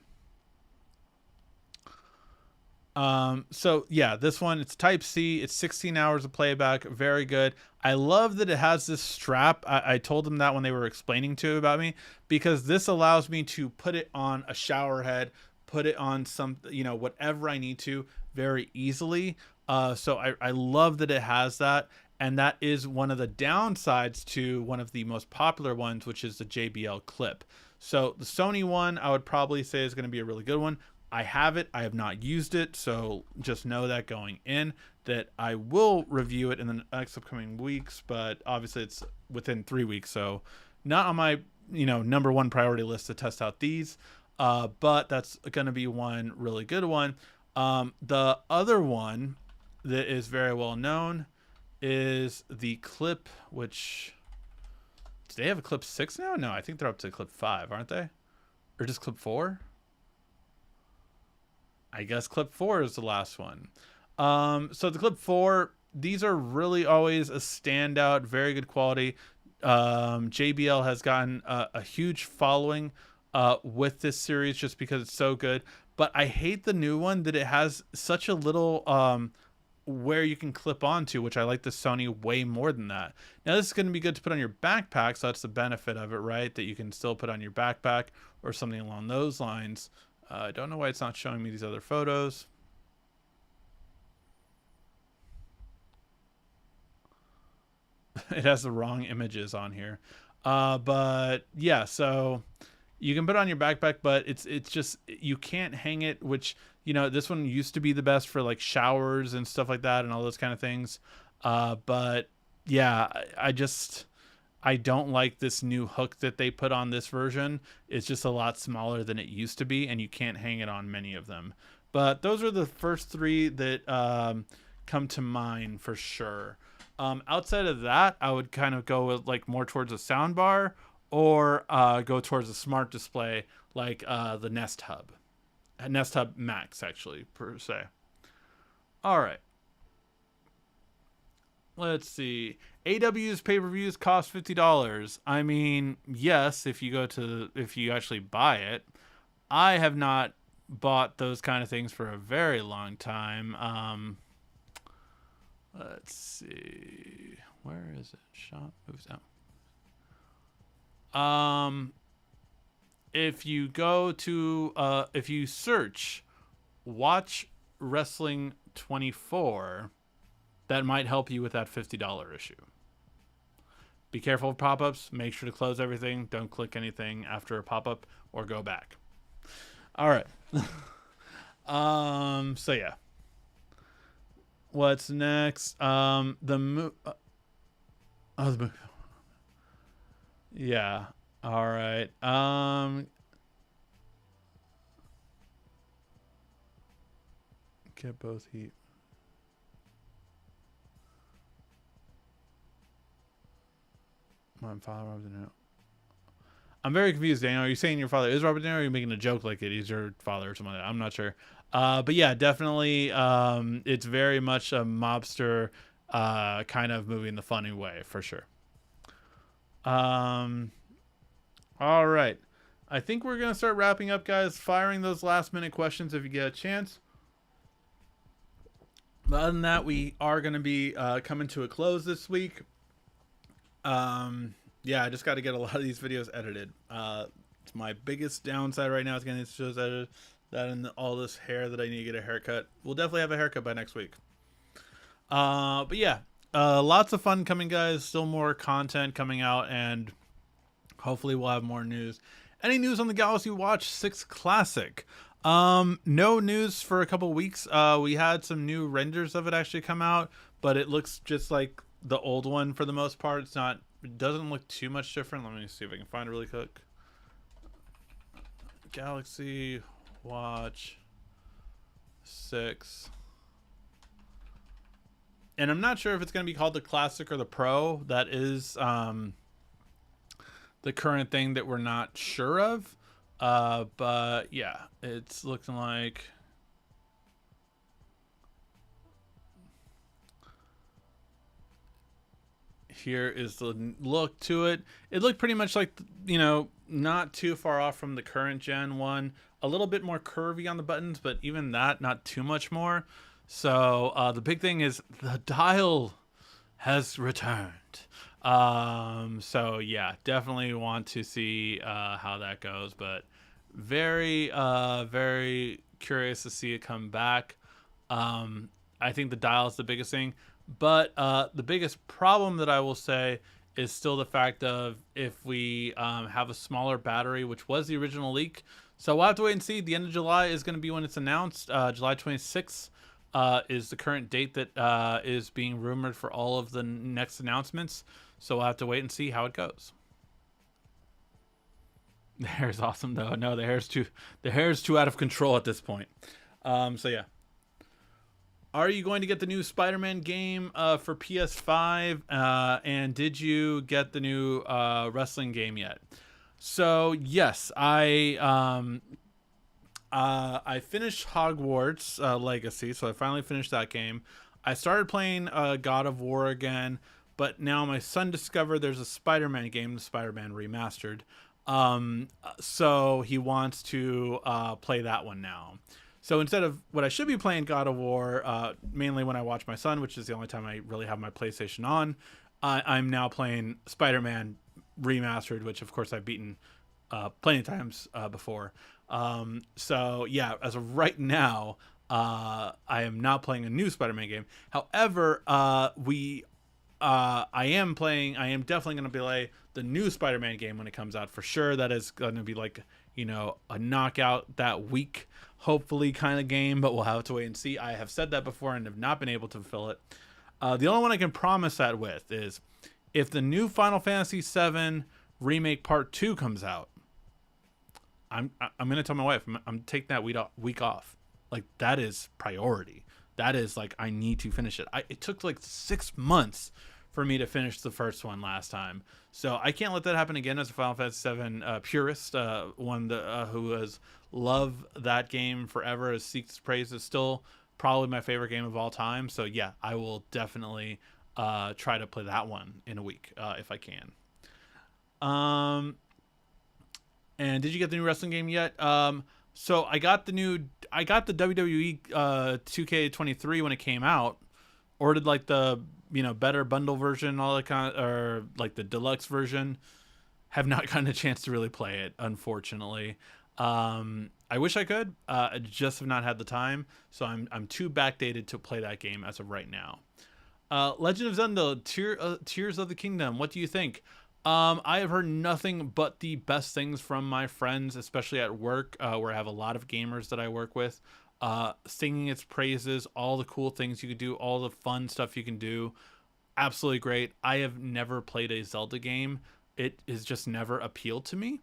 So yeah, this one, it's Type C. It's 16 hours of playback. Very good. I love that it has this strap. I told them that when they were explaining to about me, because this allows me to put it on a shower head, put it on some, you know, whatever I need to very easily. So I love that it has that. And that is one of the downsides to one of the most popular ones, which is the JBL Clip. So the Sony one, I would probably say is going to be a really good one. I have it. I have not used it, so just know that going in that I will review it in the next upcoming weeks. But obviously, it's within 3 weeks, so not on my number one priority list to test out these. But that's going to be one really good one. The other one that is very well known is the Clip, which do they have a Clip 6 now? No, I think they're up to Clip 5, aren't they? Or just Clip 4? I guess Clip 4 is the last one. So the Clip 4, these are really always a standout, very good quality. JBL has gotten a huge following with this series just because it's so good. But I hate the new one that it has such a little where you can clip onto, which I like the Sony way more than that. Now this is going to be good to put on your backpack, so that's the benefit of it, right? That you can still put on your backpack or something along those lines. I don't know why it's not showing me these other photos. It has the wrong images on here. But yeah, so you can put it on your backpack, but it's just you can't hang it, which this one used to be the best for like showers and stuff like that and all those kind of things. But yeah, I don't like this new hook that they put on this version. It's just a lot smaller than it used to be, and you can't hang it on many of them. But those are the first three that come to mind for sure. Outside of that, I would kind of go with like more towards a sound bar or go towards a smart display like the Nest Hub. Nest Hub Max, actually, per se. All right. Let's see. AW's pay-per-views cost $50. I mean, yes, if you actually buy it. I have not bought those kind of things for a very long time. Let's see. Where is it? Shop moves out. If you go to if you search Watch Wrestling 24, that might help you with that $50 issue. Be careful of pop-ups. Make sure to close everything. Don't click anything after a pop-up or go back. All right. So yeah. What's next? Yeah. All right. Get both heat. My father, Robert De Niro. I'm very confused, Daniel. Are you saying your father is Robert De Niro, or are you making a joke like it? He's your father or something like that? I'm not sure. But yeah, definitely. It's very much a mobster kind of movie in the funny way, for sure. All right. I think we're going to start wrapping up, guys. Firing those last minute questions if you get a chance. But other than that, we are going to be coming to a close this week. Yeah, I just got to get a lot of these videos edited. It's my biggest downside right now is getting these shows edited. That and all this hair that I need to get a haircut. We'll definitely have a haircut by next week. But yeah, lots of fun coming, guys. Still more content coming out, and hopefully we'll have more news. Any news on the Galaxy Watch 6 Classic? No news for a couple weeks. We had some new renders of it actually come out, but it looks just like the old one for the most part. It doesn't look too much different. Let me see if I can find it really quick. Galaxy Watch 6 and I'm not sure if it's going to be called the Classic or the Pro. That is the current thing that we're not sure of. But yeah, it's looking like here is the look to it. It looked pretty much like, not too far off from the current gen one. A little bit more curvy on the buttons, but even that, not too much more. So the big thing is the dial has returned. So yeah, definitely want to see how that goes, but very curious to see it come back. I think the dial is the biggest thing, but the biggest problem that I will say is still the fact of if we have a smaller battery, which was the original leak. So we'll have to wait and see. The end of July is going to be when it's announced. July 26th is the current date that is being rumored for all of the next announcements. So we'll have to wait and see how it goes. The hair's awesome though. No, the hair's too out of control at this point. So yeah. Are you going to get the new Spider-Man game for PS5? And did you get the new wrestling game yet? So yes, I finished Hogwarts Legacy, so I finally finished that game. I started playing God of War again, but now my son discovered there's a Spider-Man game, the Spider-Man Remastered. So he wants to play that one now. So instead of what I should be playing God of War, mainly when I watch my son, which is the only time I really have my PlayStation on, I'm now playing Spider-Man Remastered, which of course I've beaten plenty of times before. So yeah, as of right now, I am not playing a new Spider-Man game. However, I am definitely going to play the new Spider-Man game when it comes out for sure. That is going to be like, a knockout that week, hopefully kind of game, but we'll have to wait and see. I have said that before and have not been able to fulfill it. The only one I can promise that with is if the new Final Fantasy VII Remake Part 2 comes out, I'm gonna tell my wife I'm taking that week off. Like, that is priority. That is like, I need to finish it. It took like 6 months for me to finish the first one last time, so I can't let that happen again. As a Final Fantasy VII purist, one that who has loved that game forever, as seeks praise, is still probably my favorite game of all time. So yeah, I will definitely try to play that one in a week if I can. And did you get the new wrestling game yet? So I got the WWE 2K23 when it came out. Ordered like the better bundle version, all that kind of, or like the deluxe version. Have not gotten a chance to really play it, unfortunately. I wish I could. I just have not had the time, so I'm too backdated to play that game as of right now. Legend of Zelda: Tears of the Kingdom. What do you think? I have heard nothing but the best things from my friends, especially at work, where I have a lot of gamers that I work with, singing its praises, all the cool things you could do, all the fun stuff you can do. Absolutely great. I have never played a Zelda game. It has just never appealed to me.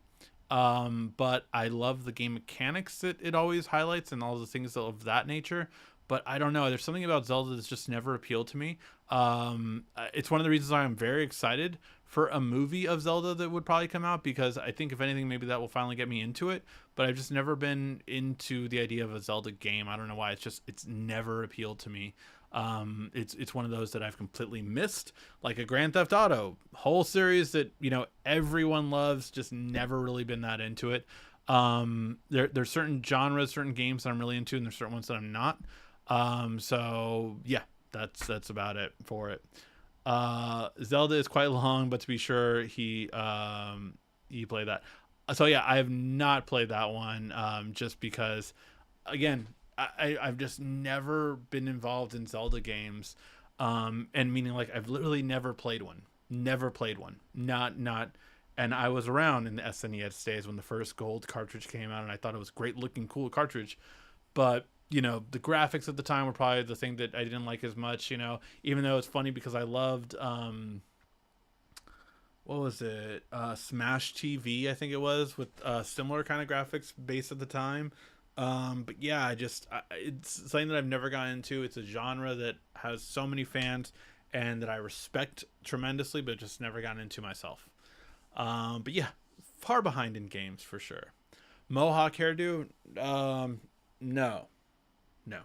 But I love the game mechanics that it always highlights and all the things of that nature. But I don't know. There's something about Zelda that's just never appealed to me. It's one of the reasons why I'm very excited for a movie of Zelda that would probably come out, because I think if anything, maybe that will finally get me into it. But I've just never been into the idea of a Zelda game. I don't know why. It's never appealed to me. It's one of those that I've completely missed, like a Grand Theft Auto whole series that everyone loves. Just never really been that into it. There's certain genres, certain games that I'm really into, and there's certain ones that I'm not. So yeah, that's about it for it. Zelda is quite long, but to be sure, he played that. So yeah, I have not played that one, just because, again, I've just never been involved in Zelda games, and meaning like I've literally never played one, not. And I was around in the SNES days when the first gold cartridge came out, and I thought it was great looking, cool cartridge, but the graphics at the time were probably the thing that I didn't like as much, even though it's funny because I loved, what was it? Smash TV, I think it was, with similar kind of graphics based at the time. But yeah, it's something that I've never gotten into. It's a genre that has so many fans and that I respect tremendously, but just never gotten into myself. But yeah, far behind in games for sure. Mohawk hairdo, no, no.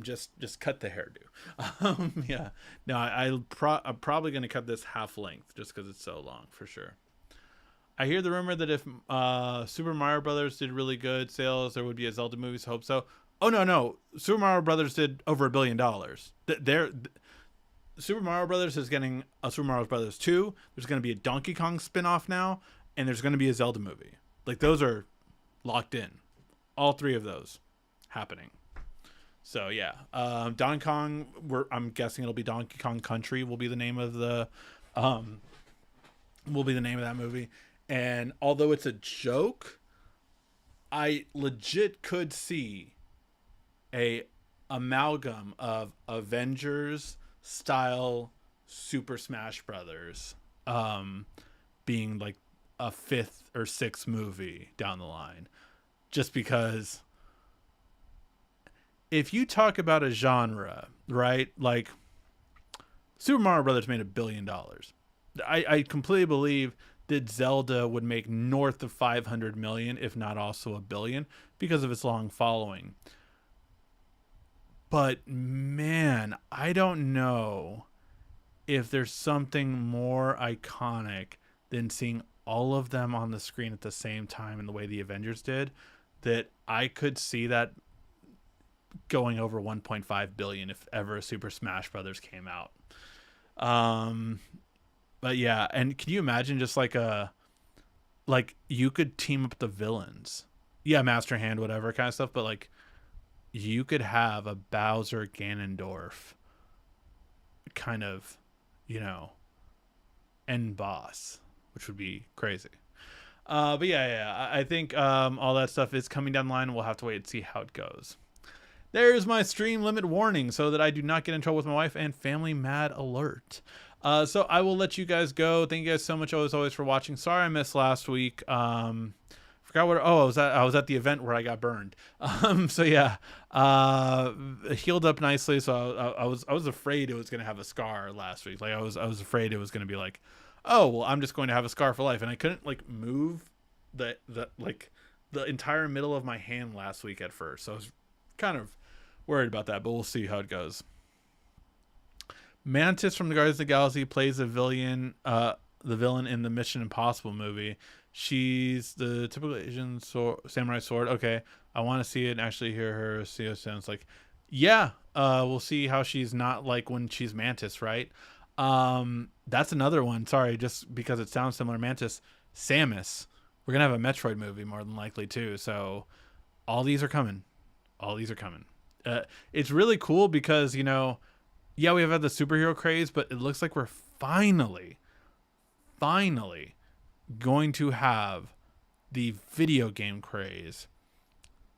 Just cut the hairdo. Yeah, no, I'm probably gonna cut this half length just because it's so long for sure. I hear the rumor that if Super Mario Brothers did really good sales, there would be a Zelda movie. So hope so. Oh no, no, Super Mario Brothers did over $1 billion. Super Mario Brothers is getting a Super Mario Brothers 2. There's going to be a Donkey Kong spin-off now, and there's going to be a Zelda movie. Like, those are locked in. All three of those happening. So yeah, Donkey Kong. I'm guessing it'll be Donkey Kong Country. Will be the name of that movie. And although it's a joke, I legit could see a amalgam of Avengers style Super Smash Brothers being like a 5th or 6th movie down the line, just because if you talk about a genre, right, like Super Mario Brothers made $1 billion. I completely believe that Zelda would make north of 500 million, if not also $1 billion, because of its long following. But man, I don't know if there's something more iconic than seeing all of them on the screen at the same time in the way the Avengers did, that I could see that going over 1.5 billion if ever a Super Smash Brothers came out. But yeah, and can you imagine just like you could team up the villains, yeah, Master Hand, whatever kind of stuff, but like you could have a Bowser Ganondorf kind of, end boss, which would be crazy. But yeah, I think all that stuff is coming down the line. We'll have to wait and see how it goes. There's my stream limit warning so that I do not get in trouble with my wife and family mad alert. So I will let you guys go. Thank you guys so much as always for watching. Sorry I missed last week. Forgot what. Oh, I was at the event where I got burned. So yeah, healed up nicely. So I was afraid it was gonna have a scar last week. Like I was afraid it was gonna be like, oh well, I'm just going to have a scar for life, and I couldn't like move the entire middle of my hand last week at first. So I was kind of worried about that, but we'll see how it goes. Mantis from the Guardians of the Galaxy plays the villain in the Mission Impossible movie. She's the typical Asian samurai sword. Okay, I want to see it and actually hear her. See what it sounds like. Yeah, we'll see how she's not like when she's Mantis, right? That's another one. Sorry, just because it sounds similar. Mantis, Samus. We're gonna have a Metroid movie more than likely too. So all these are coming. It's really cool because yeah, we have had the superhero craze, but it looks like we're finally going to have the video game craze.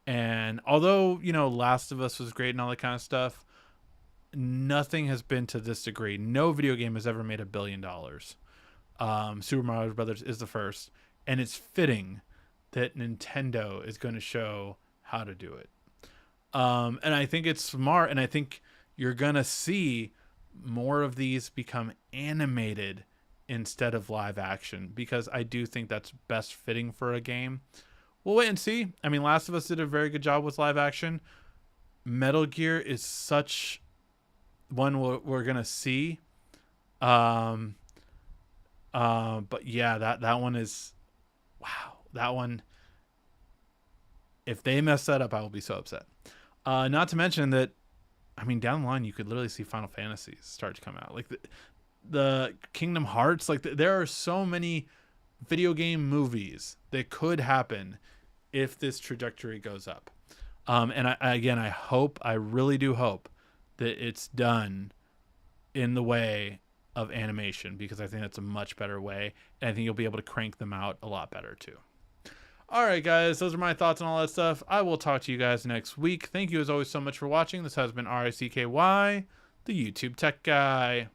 And although, Last of Us was great and all that kind of stuff, nothing has been to this degree. No video game has ever made $1 billion. Super Mario Brothers is the first, and it's fitting that Nintendo is going to show how to do it. And I think it's smart, and I think you're going to see more of these become animated instead of live action, because I do think that's best fitting for a game. We'll wait and see. I mean, Last of Us did a very good job with live action. Metal Gear is such one we're going to see. But yeah, that one is, wow, that one, if they mess that up, I will be so upset. Not to mention that, I mean, down the line, you could literally see Final Fantasy start to come out. Like the Kingdom Hearts, like there are so many video game movies that could happen if this trajectory goes up. And I really do hope that it's done in the way of animation, because I think that's a much better way. And I think you'll be able to crank them out a lot better too. All right, guys, those are my thoughts on all that stuff. I will talk to you guys next week. Thank you as always so much for watching. This has been RICKY, the YouTube Tech Guy.